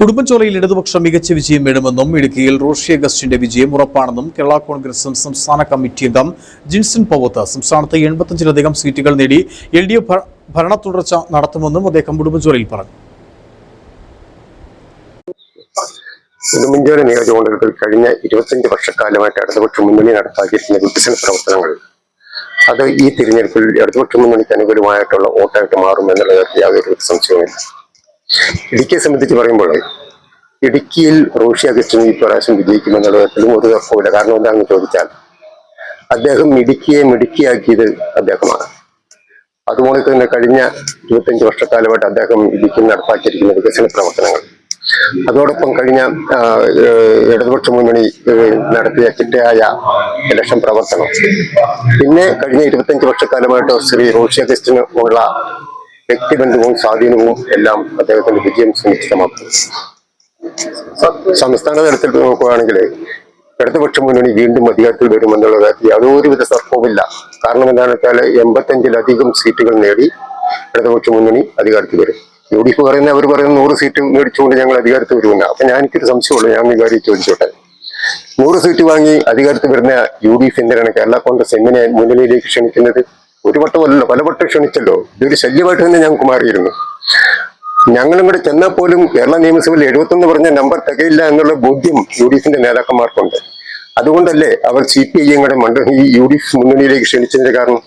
ഉടുമ്പൻചോലയിൽ ഇടതുപക്ഷം മികച്ച വിജയം നേടുമെന്നും ഇടുക്കിയിൽ റോഷി അഗസ്റ്റിന്റെ വിജയം ഉറപ്പാണെന്നും കേരള കോൺഗ്രസ് സംസ്ഥാന കമ്മിറ്റി അംഗം ജിൻസൺ പവത്ത് സംസ്ഥാനത്ത് 85-ലധികം സീറ്റുകൾ നേടി LDF ഭരണ തുടർച്ച നടത്തുമെന്നും അദ്ദേഹം ഉടുമ്പൻചോലയിൽ പറഞ്ഞു. ഉടുമ്പൻചോല നിയോജകമണ്ഡലത്തിൽ കഴിഞ്ഞ 25 വർഷക്കാലമായിട്ട് ഇടതുപക്ഷ മുന്നണി നടപ്പാക്കിയിരിക്കുന്ന വികസന പ്രവർത്തനങ്ങൾ അത് ഈ തിരഞ്ഞെടുപ്പിൽ ഇടതുപക്ഷ മുന്നണിക്ക് അനുകൂലമായിട്ടുള്ള വോട്ടായിട്ട് മാറുമെന്നുള്ള കാര്യത്തിൽ യാതൊരു സംശയവുമില്ല. ഇടുക്കിയെ സംബന്ധിച്ച് പറയുമ്പോൾ ഇടുക്കിയിൽ റോഷി അഗസ്റ്റിന് ഈ പ്രാവശ്യം വിജയിക്കുമെന്നുള്ള കാര്യത്തിലും ഒരു തർക്കമില്ല. കാരണം എന്താണെന്ന് ചോദിച്ചാൽ അദ്ദേഹം ഇടുക്കിയെ മിടുക്കിയാക്കിയത് അദ്ദേഹമാണ്. അതുപോലെ തന്നെ കഴിഞ്ഞ 25 വർഷക്കാലമായിട്ട് അദ്ദേഹം ഇടുക്കിയിൽ നടപ്പാക്കിയിരിക്കുന്ന വികസന പ്രവർത്തനങ്ങൾ, അതോടൊപ്പം കഴിഞ്ഞ ഇടതുപക്ഷ മുന്നണി നടത്തിയ ചിട്ടയായ ഇലക്ഷൻ പ്രവർത്തനം, പിന്നെ കഴിഞ്ഞ 25 വർഷക്കാലമായിട്ട് ശ്രീ റോഷി അഗസ്റ്റിന് ഉള്ള വ്യക്തിബന്ധവും സ്വാധീനവും എല്ലാം അദ്ദേഹത്തിന്റെ വിജയം സുനിശ്ചിതമാക്കും. സംസ്ഥാന തലത്തിൽ നോക്കുകയാണെങ്കിൽ ഇടതുപക്ഷ മുന്നണി വീണ്ടും അധികാരത്തിൽ വരുമെന്നുള്ള കാര്യത്തിൽ യാതൊരുവിധ തർക്കവുമില്ല. കാരണം എന്താണെന്ന് വെച്ചാൽ 85-ലധികം സീറ്റുകൾ നേടി ഇടതുപക്ഷ മുന്നണി അധികാരത്തിൽ വരും. UDF അവർ പറയുന്ന 100 സീറ്റ് മേടിച്ചുകൊണ്ട് ഞങ്ങൾ അധികാരത്തിൽ വരുമെന്ന്. അപ്പൊ എനിക്കൊരു സംശയമുള്ളൂ, ഞാൻ ഈ കാര്യം ചോദിച്ചോട്ടെ. 100 സീറ്റ് വാങ്ങി അധികാരത്തിൽ വരുന്ന UDF എന്തിനാണ് കേരള കോൺഗ്രസ് എങ്ങനെ മുന്നണിയിലേക്ക് ക്ഷണിക്കുന്നത്? ഒരു വട്ടമല്ലല്ലോ, പലവട്ടം ക്ഷണിച്ചല്ലോ. ഇതൊരു ശല്യമായിട്ട് തന്നെ ഞങ്ങൾക്ക് മാറിയിരുന്നു. ഞങ്ങളും കൂടെ ചെന്നാൽ പോലും കേരള നിയമസഭയിൽ 71 പറഞ്ഞ നമ്പർ തികയില്ല എന്നുള്ള ബോധ്യം UDFന്റെ നേതാക്കന്മാർക്കുണ്ട്. അതുകൊണ്ടല്ലേ അവർ CPI കൂടെ ഈ UDF മുന്നണിയിലേക്ക് ക്ഷണിച്ചതിന്റെ കാരണം.